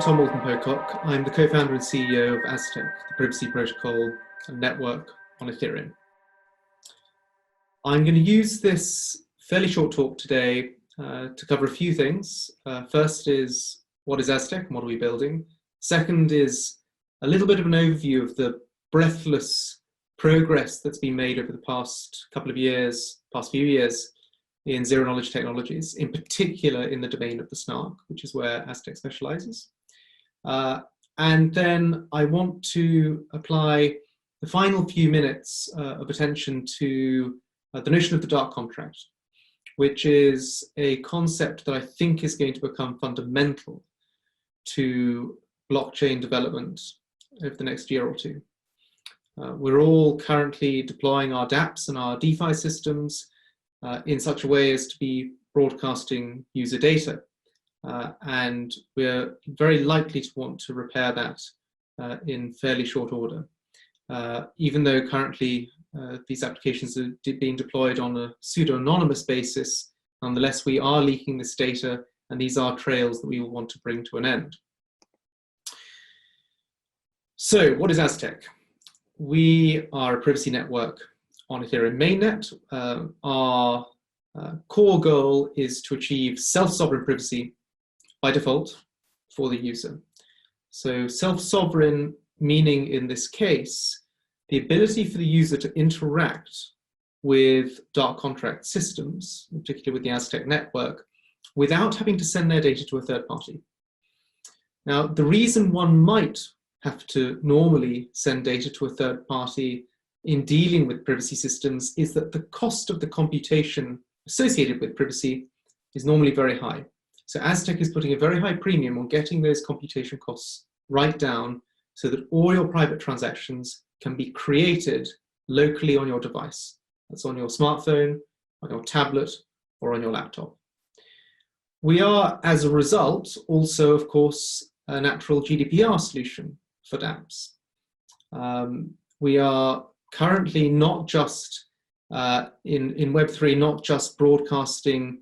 Tom Pocock. I'm the co-founder and CEO of Aztec, the privacy protocol and network on Ethereum. I'm going to use this fairly short talk today to cover a few things. First is, what is Aztec and what are we building? Second is a little bit of an overview of the breathless progress that's been made over the past few years in zero-knowledge technologies, in particular in the domain of the snark, which is where Aztec specializes. And then I want to apply the final few minutes of attention to the notion of the dark contract, which is a concept that I think is going to become fundamental to blockchain development over the next year or two. We're all currently deploying our dApps and our DeFi systems in such a way as to be broadcasting user data. And we're very likely to want to repair that in fairly short order. Even though currently these applications are being deployed on a pseudo-anonymous basis, nonetheless we are leaking this data, and these are trails that we will want to bring to an end. So what is Aztec? We are a privacy network on Ethereum mainnet. Our core goal is to achieve self-sovereign privacy by default for the user. So self-sovereign meaning in this case, the ability for the user to interact with dark contract systems, particularly with the Aztec network, without having to send their data to a third party. Now, the reason one might have to normally send data to a third party in dealing with privacy systems is that the cost of the computation associated with privacy is normally very high. So Aztec is putting a very high premium on getting those computation costs right down so that all your private transactions can be created locally on your device. That's on your smartphone, on your tablet, or on your laptop. We are, as a result, also, of course, a natural GDPR solution for dApps. We are currently not just in Web3, not just broadcasting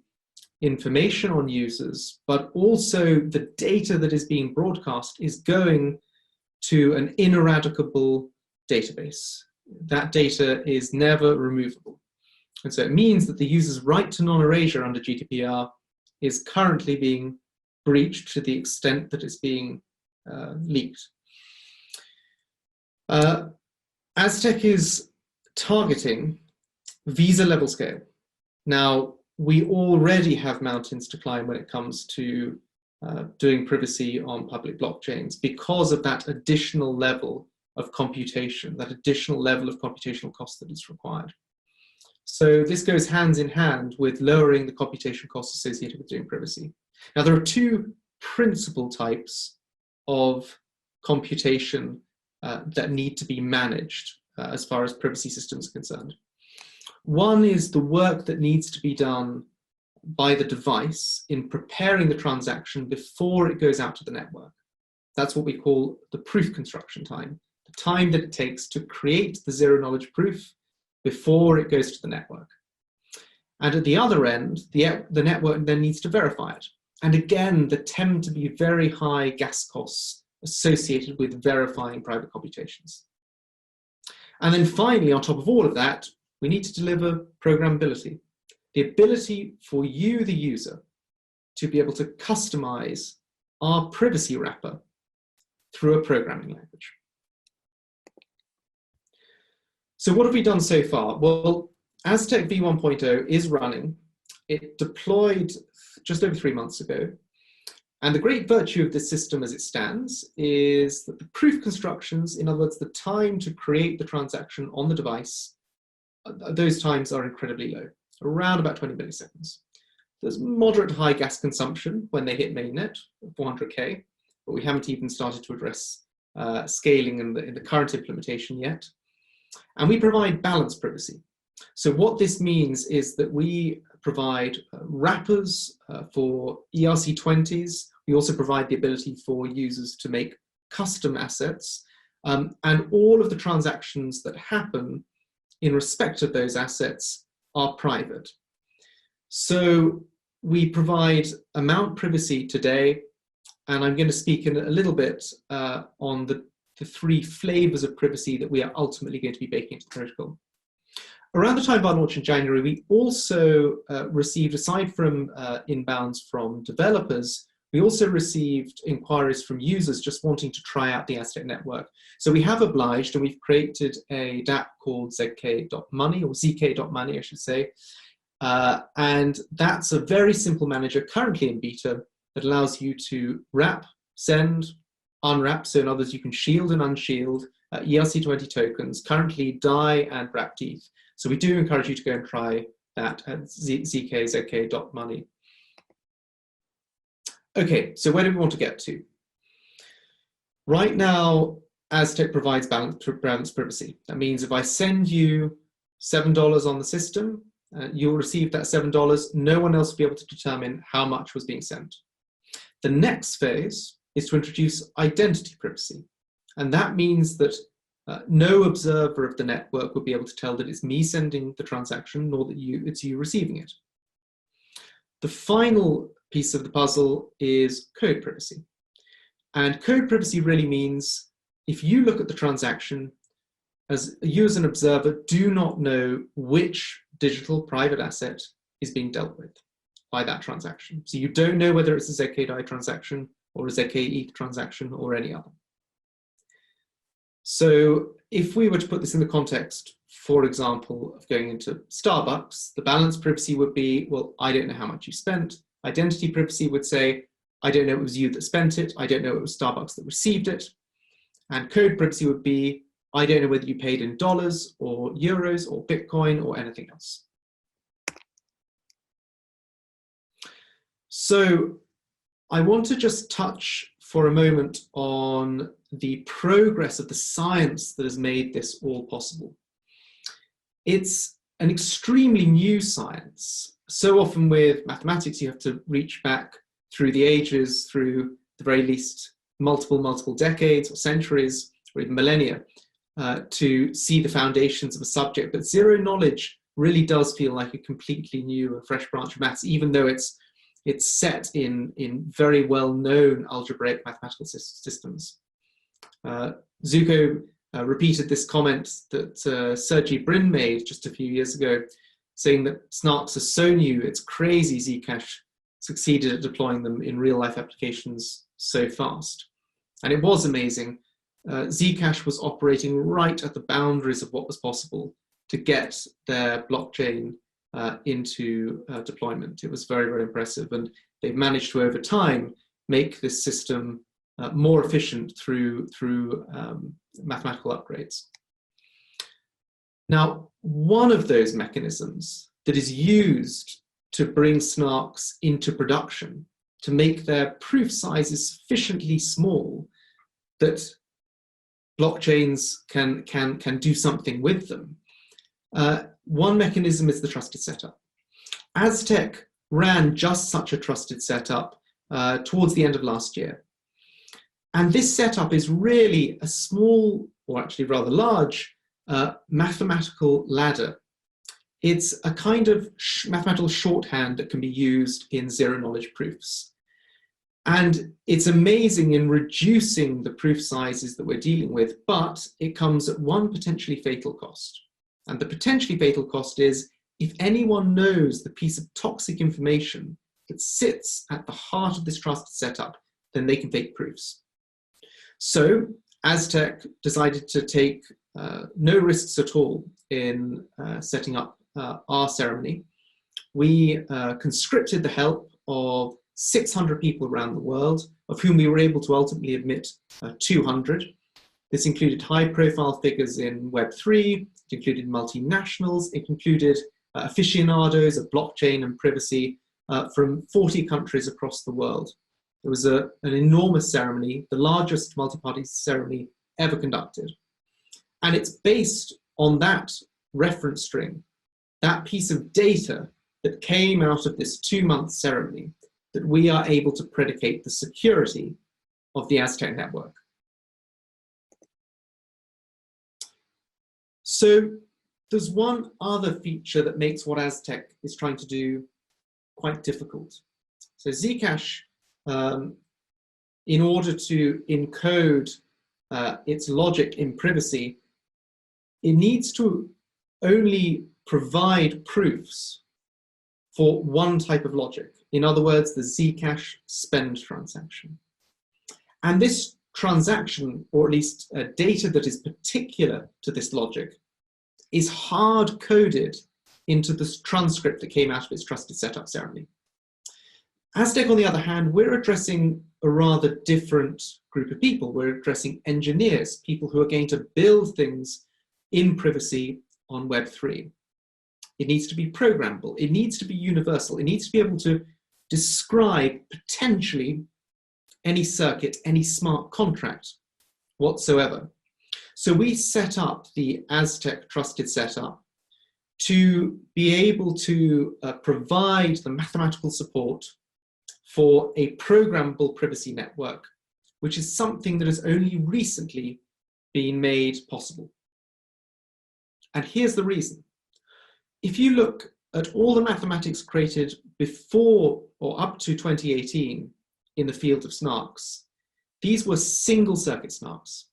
information on users, but also the data that is being broadcast is going to an ineradicable database. That data is never removable. And so it means that the user's right to non-erasure under GDPR is currently being breached to the extent that it's being leaked. Aztec is targeting Visa level scale. Now, we already have mountains to climb when it comes to doing privacy on public blockchains because of that additional level of computation, that additional level of computational cost that is required. So this goes hands in hand with lowering the computation costs associated with doing privacy. Now, there are two principal types of computation that need to be managed as far as privacy systems are concerned. One is the work that needs to be done by the device in preparing the transaction before it goes out to the network. That's what we call the proof construction time, the time that it takes to create the zero-knowledge proof before it goes to the network. And at the other end, the network then needs to verify it. And again, there tend to be very high gas costs associated with verifying private computations. And then finally, on top of all of that, we need to deliver programmability, the ability for you, the user, to be able to customize our privacy wrapper through a programming language. So what have we done so far? Well, Aztec v1.0 is running. It deployed just over 3 months ago. And the great virtue of this system as it stands is that the proof constructions, in other words, the time to create the transaction on the device, those times are incredibly low, around about 20 milliseconds. There's moderate to high gas consumption when they hit mainnet, 400K, but we haven't even started to address scaling in the current implementation yet. And we provide balanced privacy. So what this means is that we provide wrappers for ERC20s. We also provide the ability for users to make custom assets, and all of the transactions that happen in respect of those assets are private. So we provide amount privacy today and I'm going to speak in a little bit on the three flavors of privacy that we are ultimately going to be baking into the protocol. Around the time of our launch in January, we also received, aside from inbounds from developers, we also received inquiries from users just wanting to try out the Aztec network. So we have obliged, and we've created a dApp called zk.money, or zk.money, I should say. And that's a very simple manager currently in beta that allows you to wrap, send, unwrap. So in other words, you can shield and unshield ERC20 tokens, currently DAI and wrapped ETH. So we do encourage you to go and try that at zk.money. Okay, so where do we want to get to? Right now, Aztec provides balanced privacy. That means if I send you $7 on the system, you'll receive that $7. No one else will be able to determine how much was being sent. The next phase is to introduce identity privacy. And that means that no observer of the network will be able to tell that it's me sending the transaction, nor that it's you receiving it. The final piece of the puzzle is code privacy. And code privacy really means if you look at the transaction, you as an observer do not know which digital private asset is being dealt with by that transaction. So you don't know whether it's a ZK-DAI transaction or a ZK-ETH transaction or any other. So if we were to put this in the context, for example, of going into Starbucks, the balance privacy would be, well, I don't know how much you spent. Identity privacy would say, I don't know it was you that spent it. I don't know it was Starbucks that received it. And code privacy would be, I don't know whether you paid in dollars or euros or Bitcoin or anything else. So I want to just touch for a moment on the progress of the science that has made this all possible. It's an extremely new science. So often with mathematics, you have to reach back through the ages, through the very least multiple decades or centuries or even millennia to see the foundations of a subject. But zero knowledge really does feel like a completely new and fresh branch of maths, even though it's set in very well-known algebraic mathematical systems. Zuko repeated this comment that Sergey Brin made just a few years ago, saying that snarks are so new, it's crazy Zcash succeeded at deploying them in real-life applications so fast. And it was amazing. Zcash was operating right at the boundaries of what was possible to get their blockchain into deployment. It was very, very impressive. And they've managed to, over time, make this system more efficient through mathematical upgrades. Now, one of those mechanisms that is used to bring snarks into production, to make their proof sizes sufficiently small that blockchains can do something with them, one mechanism is the trusted setup. Aztec ran just such a trusted setup towards the end of last year. And this setup is really a small, or actually rather large, mathematical ladder. It's a kind of mathematical shorthand that can be used in zero-knowledge proofs. And it's amazing in reducing the proof sizes that we're dealing with, but it comes at one potentially fatal cost. And the potentially fatal cost is if anyone knows the piece of toxic information that sits at the heart of this trusted setup, then they can fake proofs. So Aztec decided to take no risks at all in setting up our ceremony. We conscripted the help of 600 people around the world, of whom we were able to ultimately admit 200. This included high-profile figures in Web3, it included multinationals, it included aficionados of blockchain and privacy from 40 countries across the world. It was an enormous ceremony, the largest multi-party ceremony ever conducted. And it's based on that reference string, that piece of data that came out of this 2-month ceremony, that we are able to predicate the security of the Aztec network. So there's one other feature that makes what Aztec is trying to do quite difficult. So Zcash in order to encode its logic in privacy, it needs to only provide proofs for one type of logic. In other words, the Zcash spend transaction. And this transaction, or at least data that is particular to this logic, is hard-coded into this transcript that came out of its trusted setup ceremony. Aztec, on the other hand, we're addressing a rather different group of people. We're addressing engineers, people who are going to build things in privacy on Web3. It needs to be programmable. It needs to be universal. It needs to be able to describe potentially any circuit, any smart contract whatsoever. So we set up the Aztec trusted setup to be able to provide the mathematical support for a programmable privacy network, which is something that has only recently been made possible. And here's the reason. If you look at all the mathematics created before or up to 2018 in the field of snarks, these were single circuit snarks.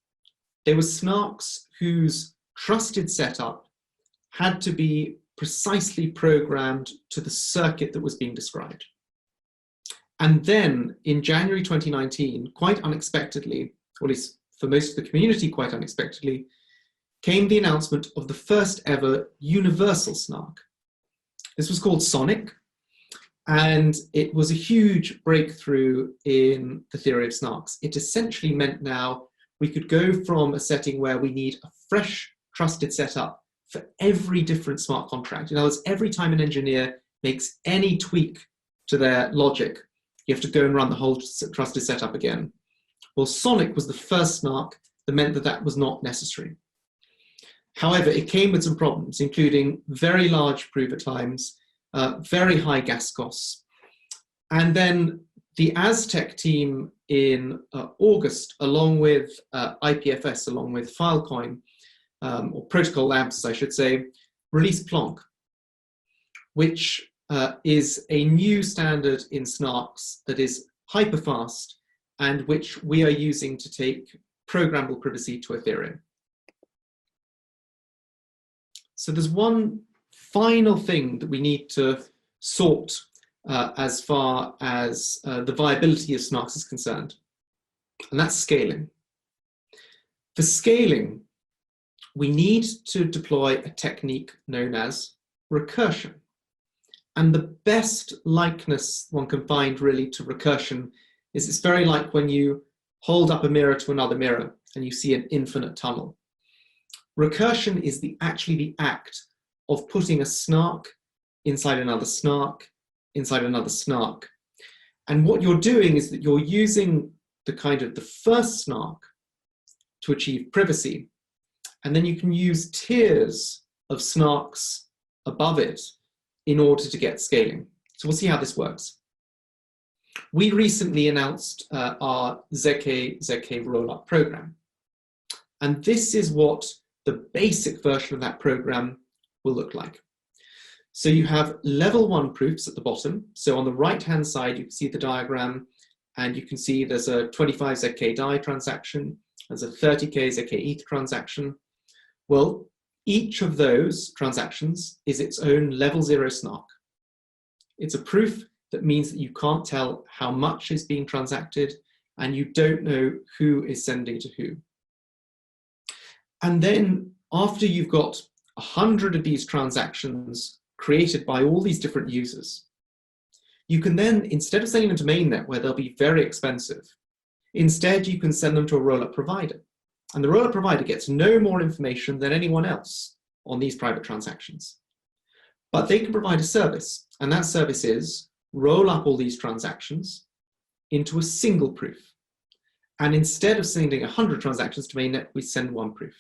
They were snarks whose trusted setup had to be precisely programmed to the circuit that was being described. And then in January 2019, quite unexpectedly, or at least for most of the community quite unexpectedly, came the announcement of the first ever universal snark. This was called Sonic, and it was a huge breakthrough in the theory of snarks. It essentially meant now we could go from a setting where we need a fresh trusted setup for every different smart contract. In other words, every time an engineer makes any tweak to their logic, you have to go and run the whole trusted setup again. Well, Sonic was the first snark that meant that that was not necessary. However, it came with some problems, including very large prover times, very high gas costs. And then the Aztec team in August, along with IPFS, along with Filecoin, or Protocol Labs, I should say, released Plonk, which is a new standard in snarks that is hyperfast and which we are using to take programmable privacy to Ethereum. So there's one final thing that we need to sort as far as the viability of snarks is concerned, and that's scaling. For scaling, we need to deploy a technique known as recursion. And the best likeness one can find really to recursion is it's very like when you hold up a mirror to another mirror and you see an infinite tunnel. Recursion is actually the act of putting a snark inside another snark, inside another snark. And what you're doing is that you're using the first snark to achieve privacy. And then you can use tiers of snarks above it in order to get scaling. So we'll see how this works. We recently announced our Zooki rollup program. And this is what the basic version of that program will look like. So you have level 1 proofs at the bottom. So on the right-hand side, you can see the diagram, and you can see there's a 25 ZK DAI transaction, there's a 30K ZK ETH transaction. Well, each of those transactions is its own level 0 snark. It's a proof that means that you can't tell how much is being transacted, and you don't know who is sending to who. And then after you've got 100 of these transactions created by all these different users, you can then, instead of sending them to mainnet where they'll be very expensive, instead you can send them to a rollup provider. And the rollup provider gets no more information than anyone else on these private transactions. But they can provide a service, and that service is roll up all these transactions into a single proof. And instead of sending 100 transactions to mainnet, we send one proof.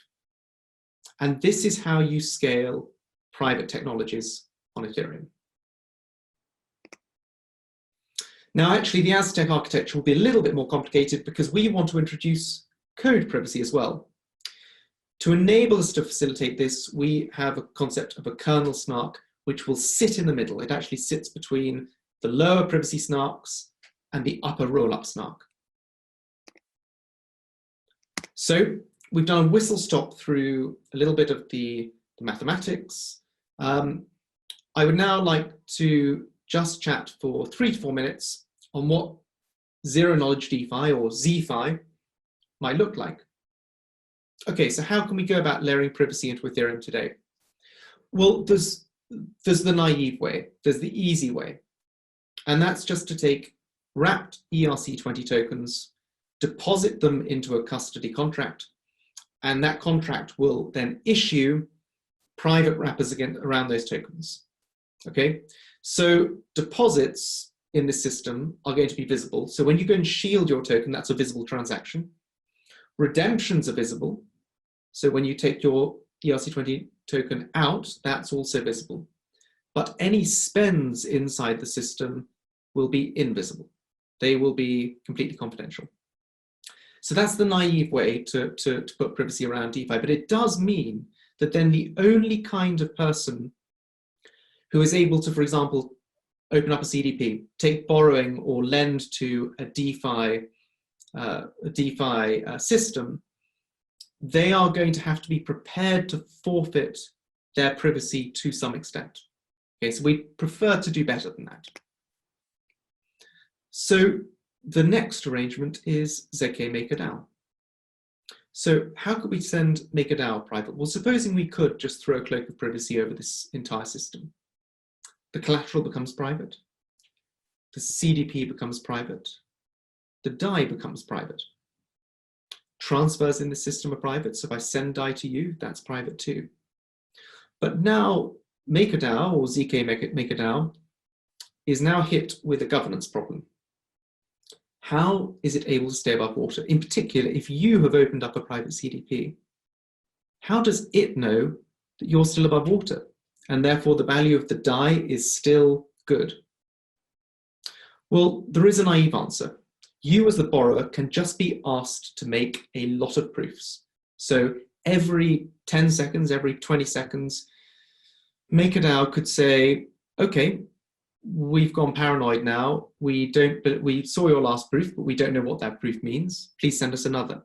And this is how you scale private technologies on Ethereum. Now, actually, the Aztec architecture will be a little bit more complicated because we want to introduce code privacy as well. To enable us to facilitate this, we have a concept of a kernel snark, which will sit in the middle. It actually sits between the lower privacy snarks and the upper roll-up snark. So we've done a whistle stop through a little bit of the mathematics. I would now like to just chat for 3 to 4 minutes on what zero knowledge DeFi or ZeFi might look like. Okay, so how can we go about layering privacy into Ethereum today? Well, there's the naive way, there's the easy way, and that's just to take wrapped ERC20 tokens, deposit them into a custody contract, and that contract will then issue private wrappers around those tokens. Okay, so deposits in this system are going to be visible. So when you go and shield your token, that's a visible transaction. Redemptions are visible. So when you take your ERC20 token out, that's also visible. But any spends inside the system will be invisible. They will be completely confidential. So that's the naive way to put privacy around DeFi, but it does mean that then the only kind of person who is able to, for example, open up a CDP, take borrowing or lend to a DeFi system, they are going to have to be prepared to forfeit their privacy to some extent. Okay, so we prefer to do better than that. So the next arrangement is ZK MakerDAO. So how could we send MakerDAO private? Well, supposing we could just throw a cloak of privacy over this entire system. The collateral becomes private. The CDP becomes private. The DAI becomes private. Transfers in the system are private. So if I send DAI to you, that's private too. But now MakerDAO or ZK MakerDAO is now hit with a governance problem. How is it able to stay above water? In particular, if you have opened up a private CDP, how does it know that you're still above water? And therefore the value of the DAI is still good? Well, there is a naive answer. You as the borrower can just be asked to make a lot of proofs. So every 10 seconds, every 20 seconds, MakerDAO could say, okay, we've gone paranoid now. We saw your last proof, but we don't know what that proof means. Please send us another.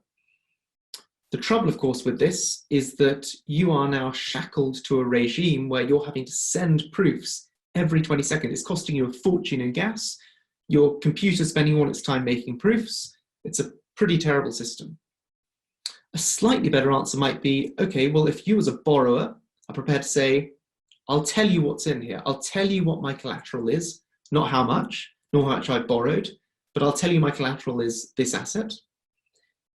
The trouble, of course, with this is that you are now shackled to a regime where you're having to send proofs every 20 seconds. It's costing you a fortune in gas. Your computer's spending all its time making proofs. It's a pretty terrible system. A slightly better answer might be, okay, well, if you as a borrower are prepared to say, I'll tell you what's in here. I'll tell you what my collateral is, not how much, nor how much I've borrowed, but I'll tell you my collateral is this asset.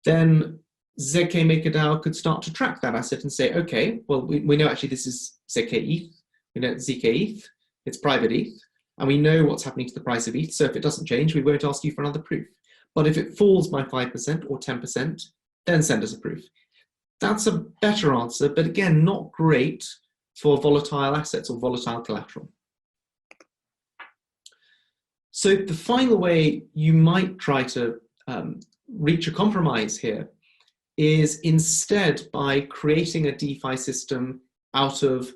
Then ZK MakerDAO could start to track that asset and say, okay, well, we know actually this is ZK ETH, we know it's ZK ETH, it's private ETH, and we know what's happening to the price of ETH, so if it doesn't change, we won't ask you for another proof. But if it falls by 5% or 10%, then send us a proof. That's a better answer, but again, not great for volatile assets or volatile collateral. So the final way you might try to reach a compromise here is instead by creating a DeFi system out of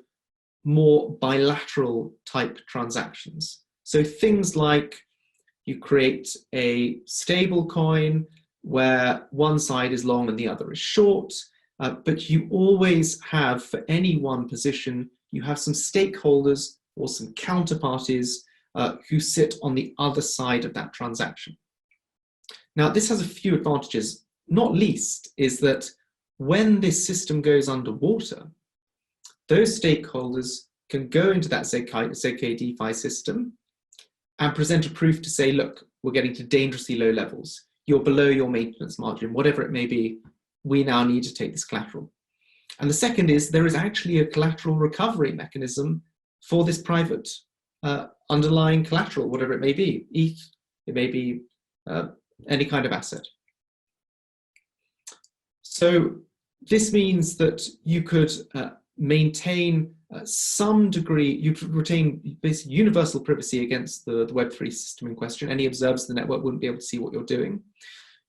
more bilateral type transactions. So things like you create a stable coin where one side is long and the other is short, but you always have, for any one position, you have some stakeholders or some counterparties who sit on the other side of that transaction. Now, this has a few advantages. Not least is that when this system goes underwater, those stakeholders can go into that ZK DeFi system and present a proof to say, look, we're getting to dangerously low levels. You're below your maintenance margin, whatever it may be. We now need to take this collateral. And the second is there is actually a collateral recovery mechanism for this private underlying collateral, whatever it may be. ETH, it may be any kind of asset. So this means that you could maintain some degree, you'd retain basically universal privacy against the Web3 system in question. Any observers of the network wouldn't be able to see what you're doing.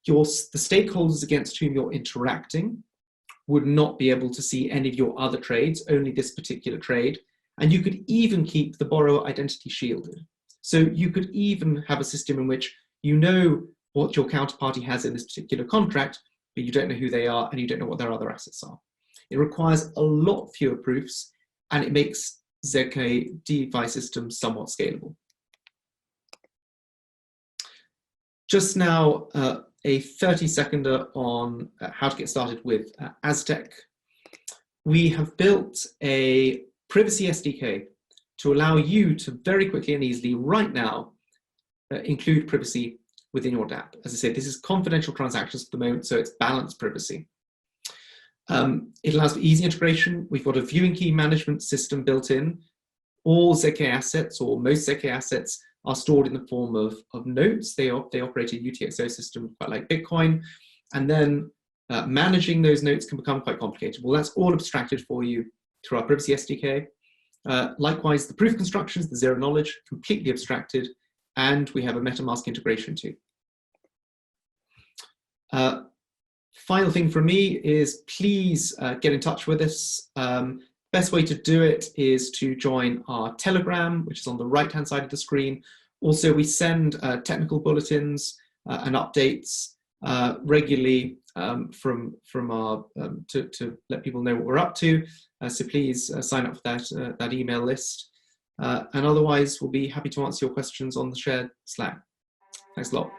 The stakeholders against whom you're interacting would not be able to see any of your other trades, only this particular trade. And you could even keep the borrower identity shielded. So you could even have a system in which you know what your counterparty has in this particular contract, but you don't know who they are and you don't know what their other assets are. It requires a lot fewer proofs, and it makes ZK DeFi systems somewhat scalable. Just now, a 30-seconder on how to get started with Aztec. We have built a privacy SDK to allow you to very quickly and easily, right now, include privacy within your dApp. As I said, this is confidential transactions at the moment, so it's balanced privacy. It allows for easy integration. We've got a viewing key management system built in. All ZK assets, or most ZK assets, are stored in the form of notes. They operate a UTXO system quite like Bitcoin. And then managing those notes can become quite complicated. Well, that's all abstracted for you through our privacy SDK. Likewise, the proof constructions, the zero knowledge, completely abstracted. And we have a MetaMask integration too. Final thing from me is please get in touch with us. Best way to do it is to join our Telegram, which is on the right-hand side of the screen. Also, we send technical bulletins and updates regularly from our to let people know what we're up to. So please sign up for that email list. And otherwise, we'll be happy to answer your questions on the shared Slack. Thanks a lot.